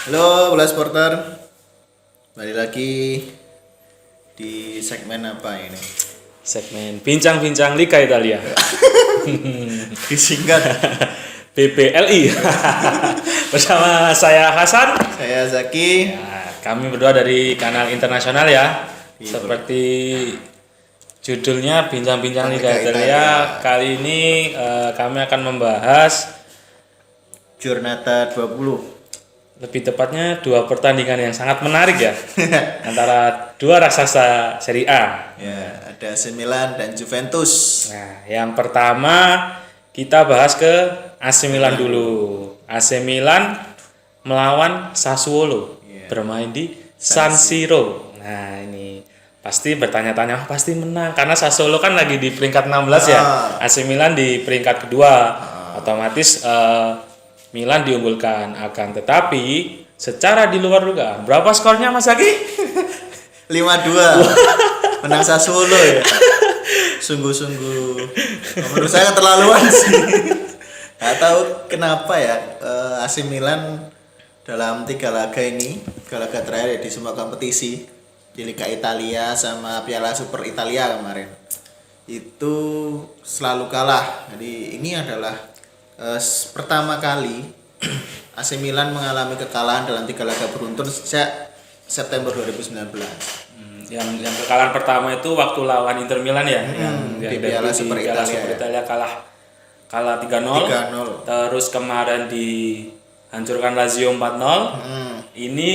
Halo, Bola Supporter. Balik lagi di segmen apa ini? Segmen Bincang-Bincang Liga Italia. Disingkat. BBLI. Bersama saya Hasan. Saya Zaki. Nah, kami berdua dari kanal internasional ya. Iya. Seperti judulnya Bincang-Bincang Liga Liga Italia. Italia. Kali ini kami akan membahas Giornata 20. lebih tepatnya dua pertandingan yang sangat menarik ya. Antara dua raksasa Serie A. Ya, ada AC Milan dan Juventus. Nah, yang pertama kita bahas ke AC Milan dulu. AC Milan melawan Sassuolo, Iya. bermain di San Siro. Nah, ini pasti bertanya-tanya, pasti menang karena Sassuolo kan lagi di peringkat 16 ya. AC Milan di peringkat kedua. Otomatis Milan diunggulkan, akan tetapi secara di luar dugaan. Berapa skornya Mas Zaki? 5-2. Menang Sassuolo ya. Sungguh-sungguh menurut saya keterlaluan sih. Gak tahu kenapa ya AC Milan dalam 3 laga ini, 3 laga terakhir di semua kompetisi di Liga Italia sama Piala Super Italia kemarin itu selalu kalah. Jadi ini adalah pertama kali AC Milan mengalami kekalahan dalam 3 laga beruntun sejak September 2019. Yang kekalahan pertama itu waktu lawan Inter Milan ya, yang di Piala Super Italia kalah 3-0. 3-0. Terus kemarin dihancurkan Lazio 4-0. Ini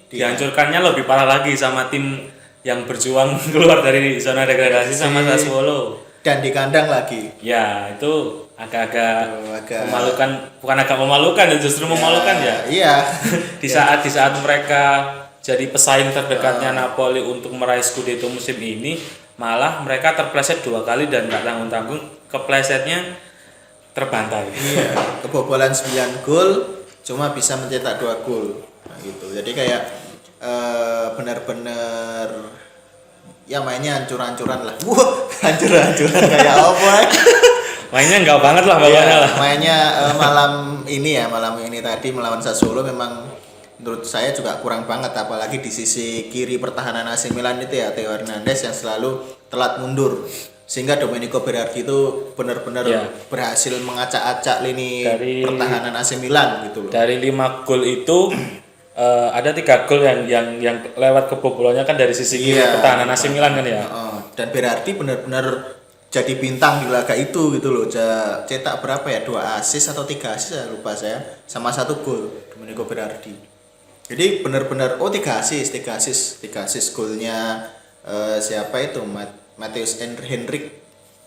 dihancurkannya lebih parah lagi sama tim yang berjuang keluar dari zona degradasi sama Sassuolo. Dan di kandang lagi. Ya, itu agak Agak- memalukan, bukan agak memalukan ya, justru memalukan ya. Iya. Di saat mereka jadi pesaing terdekatnya Napoli untuk meraih Scudetto musim ini, malah mereka terpleset 2 kali dan nggak tanggung-tanggung, keplesetnya terbantai. Iya, kebobolan 9 gol cuma bisa mencetak 2 gol. Nah, gitu. Jadi kayak benar-benar ya mainnya hancur-hancuran lah. Wah, hancur-hancuran kayak apa ya? Mainnya nggak banget lah pokoknya lah. Mainnya malam ini tadi melawan Sassuolo memang menurut saya juga kurang banget, apalagi di sisi kiri pertahanan AC Milan itu ya Theo Hernandez yang selalu telat mundur, sehingga Domenico Berardi itu benar-benar Ya. berhasil mengacak-acak lini Dari- pertahanan AC Milan gitu loh. Dari 5 gol itu ada 3 gol yang lewat kebobolannya kan dari sisi kiri Iya. pertahanan AC Milan kan ya. Dan Berardi benar-benar jadi bintang di laga itu gitu loh. Cetak berapa ya? 2 assist atau 3 assist ya, lupa saya. Sama 1 gol Domenico Berardi. Jadi benar-benar 3 assist golnya siapa itu? Mateus Henrik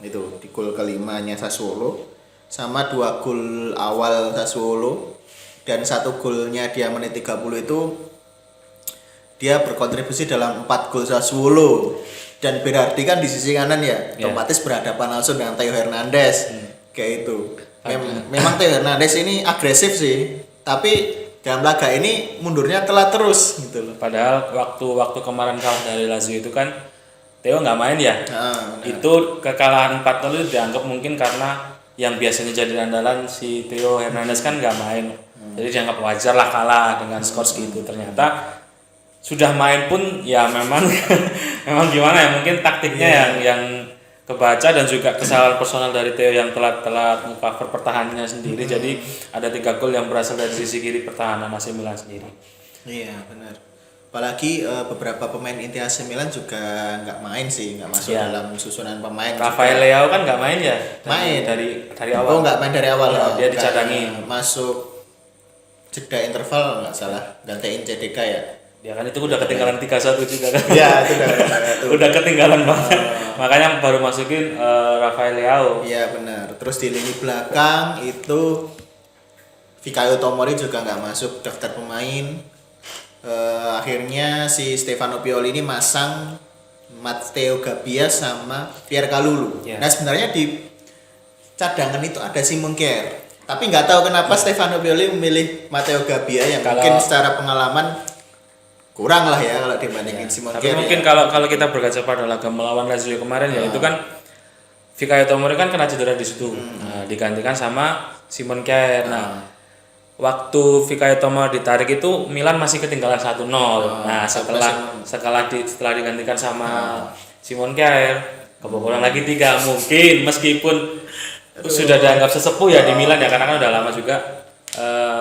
itu di gol kelimanya Sassuolo, sama 2 gol awal Sassuolo dan 1 golnya dia menit 30 itu dia berkontribusi dalam 4 gol Sassuolo. Dan Berardi kan di sisi kanan ya, otomatis berhadapan langsung dengan Theo Hernandez kayak itu. Memang Theo Hernandez ini agresif sih, tapi dalam laga ini mundurnya telat terus gitu loh. Padahal waktu kemarin kalah dari Lazio itu kan Theo nggak main ya. Nah, Itu kekalahan 4-0 itu dianggap mungkin karena yang biasanya jadi andalan si Theo Hernandez kan nggak main. Jadi dianggap wajar lah kalah dengan skor segitu. Ternyata sudah main pun ya memang memang gimana ya, mungkin taktiknya yang kebaca dan juga kesalahan personal dari Theo yang telat meng-cover pertahanannya sendiri. Jadi ada 3 gol yang berasal dari sisi kiri pertahanan AC Milan sendiri. iya benar. Apalagi beberapa pemain inti AC Milan juga nggak main sih, nggak masuk Iya. dalam susunan pemain. Rafael Leao kan nggak main ya? Main. dari awal. Oh, nggak main dari awal. Ya, dia Nggak, dicadangin. masuk jeda interval nggak salah, gantiin CDK ya. Ya kan itu udah ketinggalan 3-1 juga kan. Iya, itu Udah ketinggalan banget. Makanya baru masukin Rafael Leao. Iya benar. Terus di lini belakang itu Fikayo Tomori juga nggak masuk daftar pemain. Akhirnya si Stefano Pioli ini masang Matteo Gabbia sama Pierre Kalulu. Ya. Nah sebenarnya di cadangan itu ada Simon Kjaer. Tapi nggak tahu kenapa Stefano Pioli memilih Matteo Gabbia yang Kalau- mungkin secara pengalaman kurang lah ya kalau dibandingin Simon Tapi Kjaer. mungkin ya. kalau kita berkaca pada laga melawan Lazio kemarin ya itu kan Fikayo Tomori kan kena cedera di situ. Nah, digantikan sama Simon Kjaer. Nah, waktu Fikayo Tomo ditarik itu Milan masih ketinggalan 1-0. Nah, setelah digantikan sama Simon Kjaer, kebobolan lagi 3. Mungkin meskipun sudah dianggap sesepuh ya di Milan ya, karena kan udah lama juga.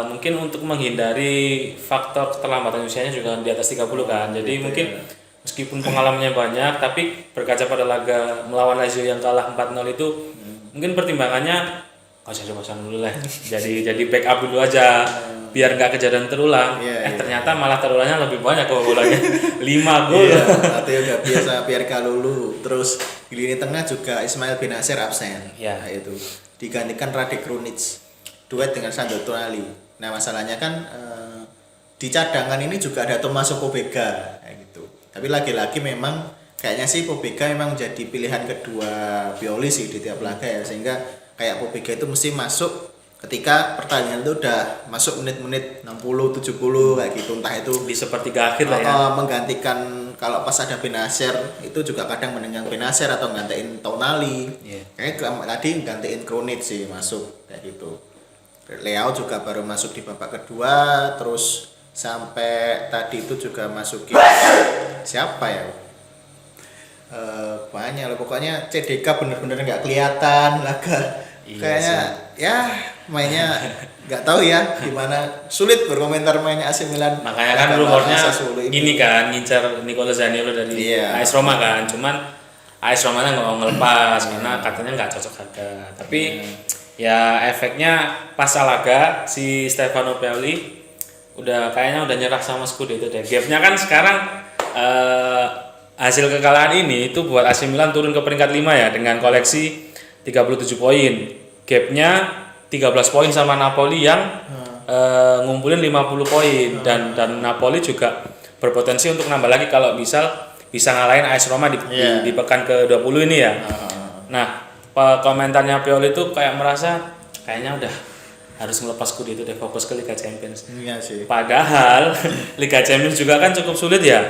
Mungkin untuk menghindari faktor keterlambatan usianya juga di atas 30 kan. Jadi mungkin meskipun pengalamannya banyak, tapi berkaca pada laga melawan Lazio yang kalah 4-0 itu, mungkin pertimbangannya usah coba-coba dulu lah. Jadi backup dulu aja biar nggak kejadian terulang. Ternyata malah terulangnya lebih banyak kebobolannya. 5 gol. Atau nggak biasa Pierre Kalulu. Terus di lini tengah juga Ismail Benacer absen. Nah, itu digantikan Radek Krunic, duet dengan Sandro Tonali. Nah, masalahnya kan di cadangan ini juga ada Tommaso Pobega kayak gitu. Tapi lagi-lagi memang kayaknya sih Pobega memang jadi pilihan kedua Pioli sih di tiap laga ya, sehingga kayak Pobega itu mesti masuk ketika pertandingan itu udah masuk menit-menit 60 70 kayak gitu, entah itu di sepertiga akhir lah ya. Menggantikan kalau pas ada Benacer itu juga kadang menenggang Benacer atau gantiin Tonali. Kayaknya tadi gantiin Krunic sih masuk kayak gitu. Leao juga baru masuk di babak kedua, terus sampai tadi itu juga masukin siapa ya? Banyak loh, pokoknya CDK bener-bener nggak kelihatan laga. Kayaknya ya mainnya nggak tahu ya gimana, sulit berkomentar mainnya AC Milan. Makanya kan rumornya ini kan ngincar Nicolo Zaniolo dari AS Roma kan, cuman AS Roma nggak mau ngelepas karena katanya nggak cocok harga. Tapi ya efeknya pas laga si Stefano Pioli kayaknya udah nyerah sama Scudetto deh. Gapnya kan sekarang hasil kekalahan ini itu buat AC Milan turun ke peringkat 5 ya dengan koleksi 37 poin. Gapnya 13 poin sama Napoli yang ngumpulin 50 poin dan Napoli juga berpotensi untuk nambah lagi kalau bisa ngalahin AS Roma di pekan ke-20 ini ya. Nah, komentarnya Pioli itu kayak merasa kayaknya udah harus melepas Scudetto deh, fokus ke Liga Champions. Iya sih. Padahal Liga Champions juga kan cukup sulit ya.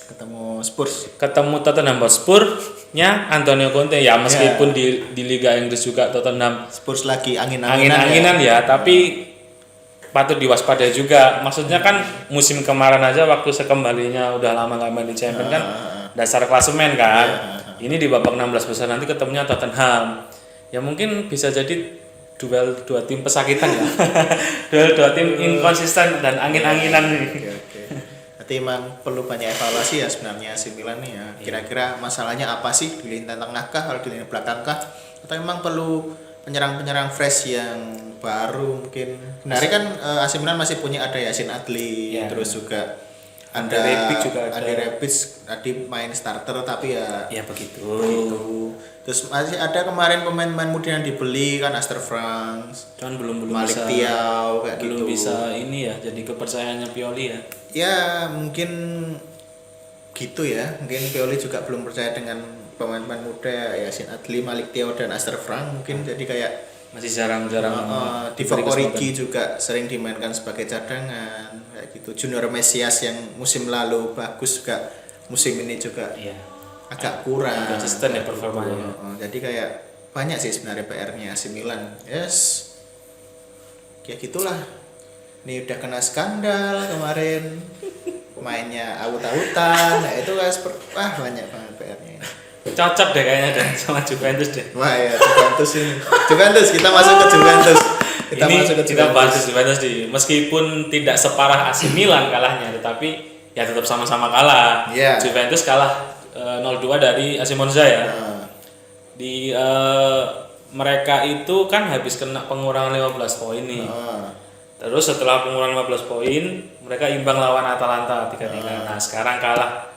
Ketemu Tottenham Hotspur-nya Antonio Conte ya, meskipun di Liga Inggris juga Tottenham Spurs lagi angin-anginan ya, tapi patut diwaspadai juga. Maksudnya kan musim kemarin aja waktu sekembalinya udah lama nggak main di Champions kan dasar klasemen kan. Ini di babak 16 besar nanti ketemunya Tottenham. Ya mungkin bisa jadi duel dua tim pesakitan ya. Duel dua tim inkonsisten dan angin-anginan nih. Berarti emang perlu banyak evaluasi ya sebenarnya AC Milan nih ya. Kira-kira masalahnya apa sih di lini tengah kah, kalau di lini belakang kah? Atau memang perlu penyerang-penyerang fresh yang baru mungkin. Sebenarnya kan AC Milan masih punya ada Yacine Adli, terus juga ada Andi Rebic tadi main starter tapi ya begitu. Terus masih ada kemarin pemain-pemain muda yang dibeli kan, Aster Franz, cuman belum Malik Thiaw kayak belum gitu. bisa ini ya jadi kepercayaannya Pioli ya. Ya mungkin gitu ya, mungkin Pioli juga belum percaya dengan pemain-pemain muda Yacine Adli, Malik Thiaw dan Aster Franz mungkin, jadi kayak masih jarang-jarang. Divock Origi juga sering dimainkan sebagai cadangan kayak gitu. Junior Mesias yang musim lalu bagus juga musim ini juga agak kurang konsisten ya performanya. Jadi kayak banyak sih sebenarnya PR-nya AC Milan. Kayak gitulah. Ini udah kena skandal kemarin, mainnya aut-autan. Nah itu kan banyak banget PR-nya. Cocok deh kayaknya deh sama Juventus deh. Wah ya Juventus ini. Juventus, kita masuk ke Juventus. Kita bahas Juventus meskipun tidak separah AC Milan kalahnya, tetapi ya tetap sama-sama kalah. Juventus kalah 0-2 dari AC Monza ya. Di mereka itu kan habis kena pengurangan 15 poin nih. Terus setelah pengurangan 15 poin, mereka imbang lawan Atalanta 3-3. Nah, sekarang kalah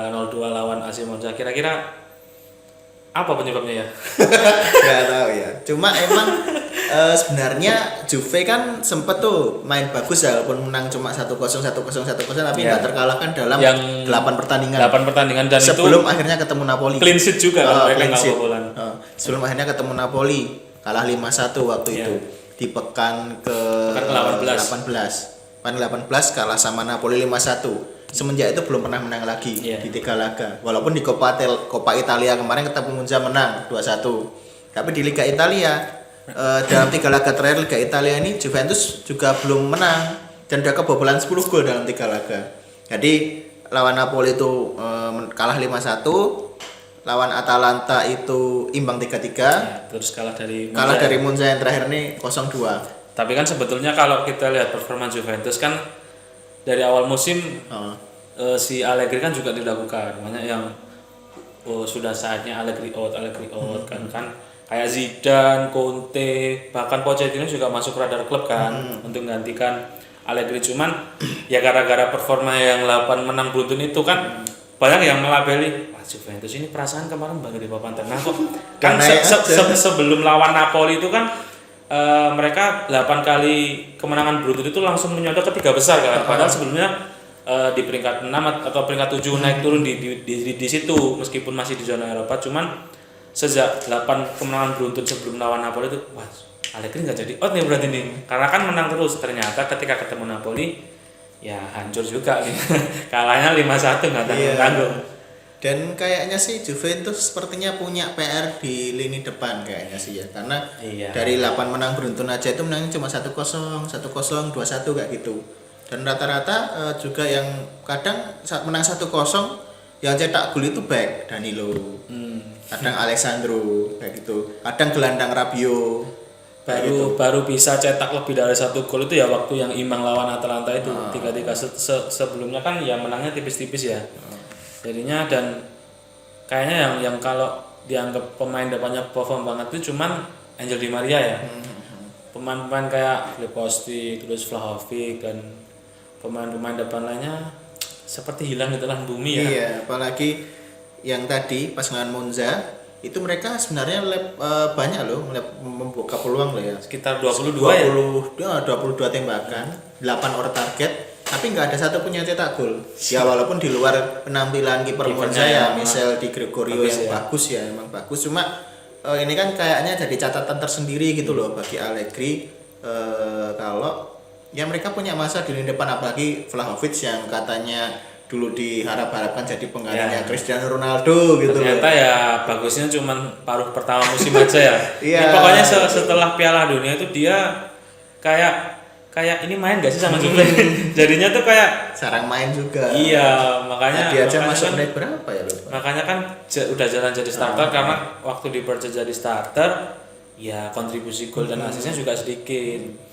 0-2 lawan AC Monza. Kira-kira apa penyebabnya ya? Gak tahu ya. Cuma emang sebenarnya Juve kan sempet tuh main bagus ya, walaupun menang cuma 1-0 tapi nggak terkalahkan dalam 8 pertandingan. 8 pertandingan dan sebelum akhirnya ketemu Napoli. Clean sheet juga kan mereka nggak kebobolan. Sebelum akhirnya ketemu Napoli kalah 5-1 waktu itu di pekan ke-18. Pekan 18 kalah sama Napoli 5-1. Semenjak itu belum pernah menang lagi di 3 laga. Walaupun di Coppa Italia kemarin ketemu Monza menang 2-1. Tapi di Liga Italia dalam 3 laga terakhir Liga Italia ini Juventus juga belum menang dan udah kebobolan 10 gol dalam 3 laga. Jadi lawan Napoli itu kalah 5-1, lawan Atalanta itu imbang 3-3, Ya, terus kalah dari Monza yang terakhir ini 0-2. Tapi kan sebetulnya kalau kita lihat performa Juventus kan dari awal musim si Allegri kan juga dilakukan banyak yang sudah saatnya Allegri out kan kayak Zidane, Conte, bahkan Pochettino juga masuk radar klub kan untuk menggantikan Allegri. Cuman ya gara-gara performa yang 8 menang beruntun itu kan banyak yang melabeli Juventus ini perasaan kemarin baru di papan tengah kok. Kan sebelum lawan Napoli itu kan mereka 8 kali kemenangan beruntun itu langsung menyodok ke 3 besar kan. Padahal sebelumnya di peringkat 6 atau peringkat 7 naik turun di situ meskipun masih di zona Eropa. Cuman sejak 8 kemenangan beruntun sebelum lawan Napoli itu wah Allegri nggak jadi out nih berarti nih. Karena kan menang terus, ternyata ketika ketemu Napoli ya hancur juga gitu. Kalahnya 5-1 nggak tanggung-tanggung. Dan kayaknya sih Juventus sepertinya punya PR di lini depan kayaknya sih ya. Karena dari 8 menang beruntun aja itu menangnya cuma 1-0, 1-0, 2-1 kayak gitu. Dan rata-rata juga yang kadang saat menang 1-0 yang cetak gol itu back Danilo. Kadang Alessandro kayak gitu. Kadang gelandang Rabiot. Baru bisa cetak lebih dari 1 gol itu ya waktu yang imbang lawan Atalanta itu 3-3. Sebelumnya kan ya menangnya tipis-tipis ya. Jadinya dan kayaknya yang kalau dianggap pemain depannya perform banget itu cuman Angel Di Maria ya. Pemain-pemain kayak Leposti, terus Vlahovic dan pemain-pemain depan lainnya seperti hilang di telan bumi ya. Iya, apalagi yang tadi pas ngelawan Monza itu mereka sebenarnya banyak loh membuka peluang loh ya. Sekitar 22 tembakan, 8 on target, tapi nggak ada satu pun yang cetak gol. Ya walaupun di luar penampilan kiper Monza ya, Michel Di Gregorio yang bagus ya, emang bagus. Cuma ini kan kayaknya jadi catatan tersendiri gitu loh bagi Allegri kalau ya mereka punya masa di lini depan, apalagi Vlahovic yang katanya dulu diharap-harapkan jadi penggantinya Cristiano Ronaldo gitu. Ternyata ya bagusnya cuman paruh pertama musim aja ya. Ya pokoknya setelah Piala Dunia itu dia kayak ini main gak sih sama Juve? Jadinya tuh kayak jarang main juga. Iya, makanya dia aja masuk menit berapa ya lupa. Makanya kan udah jalan jadi starter karena waktu di Barca jadi starter ya kontribusi gol dan asisnya juga sedikit.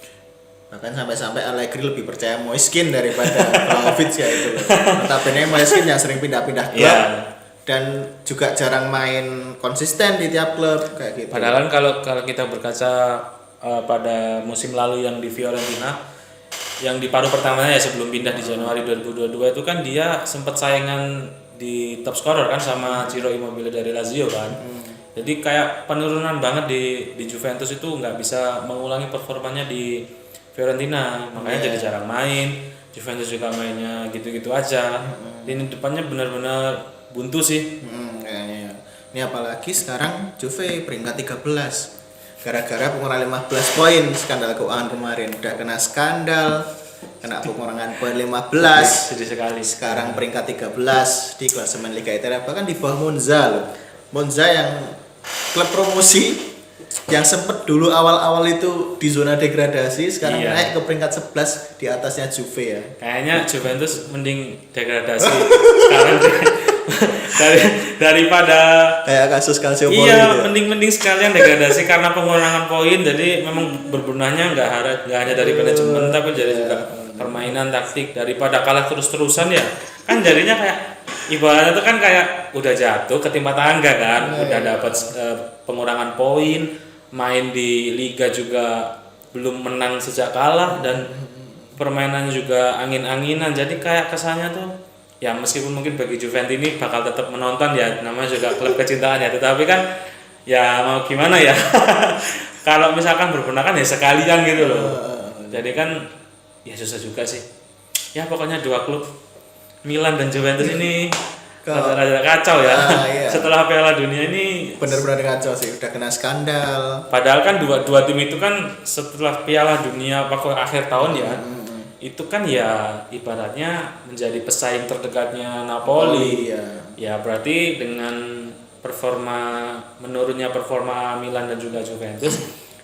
Bahkan sampai-sampai Allegri lebih percaya Moiskin daripada Vlahovic ya itu. Notabene Moiskin yang sering pindah-pindah klub dan juga jarang main konsisten di tiap klub kayak gitu. Padahal kalau kita berkaca pada musim lalu yang di Fiorentina yang di paruh pertamanya ya sebelum pindah di Januari 2022 itu kan dia sempat saingan di top scorer kan sama Ciro Immobile dari Lazio kan. Jadi kayak penurunan banget di Juventus itu nggak bisa mengulangi performanya di Fiorentina, makanya jadi jarang main. Juventus juga mainnya gitu-gitu aja. Ini depannya benar-benar buntu sih. Kayaknya. Ini apalagi sekarang Juve peringkat 13. Gara-gara pengurangan 15 poin skandal keuangan kemarin. Udah kena skandal, kena pengurangan poin 15. Sedih sekali. Sekarang peringkat 13 di klasemen Liga Italia, bahkan di bawah Monza loh. Monza yang klub promosi yang sempat dulu awal-awal itu di zona degradasi, sekarang naik ke peringkat 11 di atasnya Juve ya. Kayaknya Juventus mending degradasi sekarang daripada kayak kasus Calciopoli. Iya, mending sekalian degradasi karena pengurangan poin. Jadi memang berbenahnya nggak hanya dari manajemen tapi dari juga permainan taktik, daripada kalah terus-terusan ya. Kan jadinya kayak ibaratnya itu kan kayak udah jatuh ketimpa tangga kan, udah dapat pengurangan poin, main di liga juga belum menang sejak kalah dan permainannya juga angin-anginan. Jadi kayak kesannya tuh ya meskipun mungkin bagi Juventus ini bakal tetap menonton ya, namanya juga klub kecintaan ya, tetapi kan ya mau gimana ya. Kalau misalkan berbenah kan ya sekalian gitu loh. Jadi kan ya susah juga sih. Ya pokoknya dua klub Milan dan Juventus ini rada kacau ya. Iya. Setelah Piala Dunia ini benar-benar kacau sih, udah kena skandal. Padahal kan dua tim itu kan setelah Piala Dunia pokok akhir tahun ya. Itu kan ya ibaratnya menjadi pesaing terdekatnya Napoli. Ya berarti dengan menurunnya performa Milan dan juga Juventus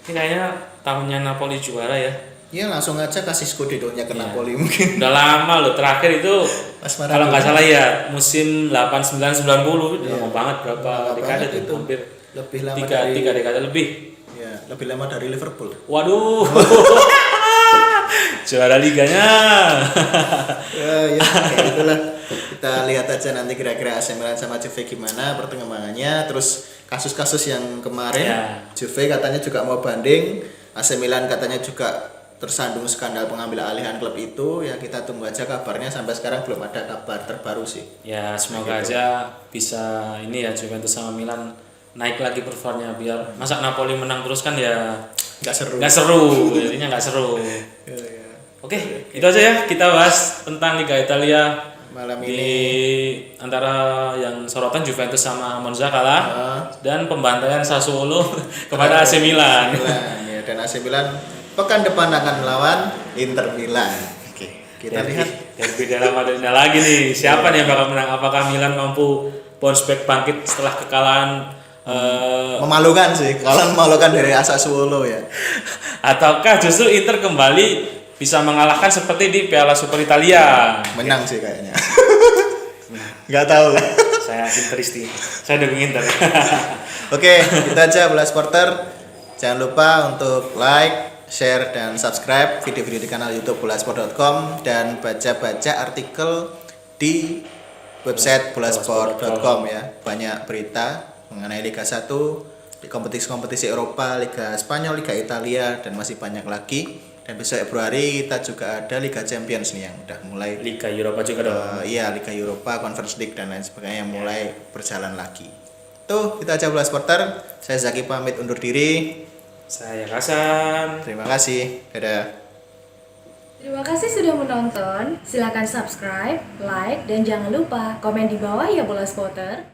Ini kayaknya tahunnya Napoli juara ya. Ya langsung aja kasih Scudetto-nya ke Iya. Napoli mungkin. Udah lama loh, terakhir itu Pas kalau nggak salah ya musim 89-90 udah Iya. lama banget, berapa Lama dekade banget tuh, itu. hampir Lebih lama tiga dari dekade lebih. ya, lebih lama dari Liverpool. Waduh. Juara liganya. Ya kayak itulah. Kita lihat aja nanti kira-kira AC Milan sama Juve gimana perkembangannya. Terus kasus-kasus yang kemarin Ya. Juve katanya juga mau banding, AC Milan katanya juga tersandung skandal pengambil alihan klub itu. Ya kita tunggu aja kabarnya, sampai sekarang belum ada kabar terbaru sih. Ya semoga aja bisa ini ya, Juventus sama Milan naik lagi performanya, biar masa Napoli menang terus kan ya Nggak seru. nggak seru, jadinya nggak seru. Ya, ya. Oke, itu aja ya kita bahas tentang Liga Italia Malam di ini antara yang sorotan Juventus sama Monza kalah Ah. dan pembantaian Sassuolo kepada AC Milan. Ya, dan AC Milan pekan depan akan melawan Inter Milan. Oke, kita lihat. Derby della Madonnina lagi nih. Siapa nih yang bakal menang? Apakah Milan mampu bounce back bangkit setelah kekalahan Memalukan sih, kalian memalukan dari Sassuolo ya. ataukah justru Inter kembali bisa mengalahkan seperti di Piala Super Italia? Menang sih kayaknya. Nggak tahu lah. Saya Interisti. Saya dukung Inter. Oke, kita aja Bola Supporter. Jangan lupa untuk like, share, dan subscribe video-video di kanal YouTube bolasport.com dan baca-baca artikel di website bolasport.com ya. Banyak berita mengenai Liga 1, di kompetisi-kompetisi Eropa, Liga Spanyol, Liga Italia, dan masih banyak lagi. Dan besok Februari kita juga ada Liga Champions nih yang udah mulai. Liga Eropa juga dong. Iya, Liga Eropa, Conference League dan lain sebagainya yang mulai berjalan lagi. Tuh, kita aja Bola Supporter. Saya Zaki pamit undur diri. Saya Hasan. Terima kasih. Dadah. Terima kasih sudah menonton. Silakan subscribe, like, dan jangan lupa komen di bawah ya Bola Spotter.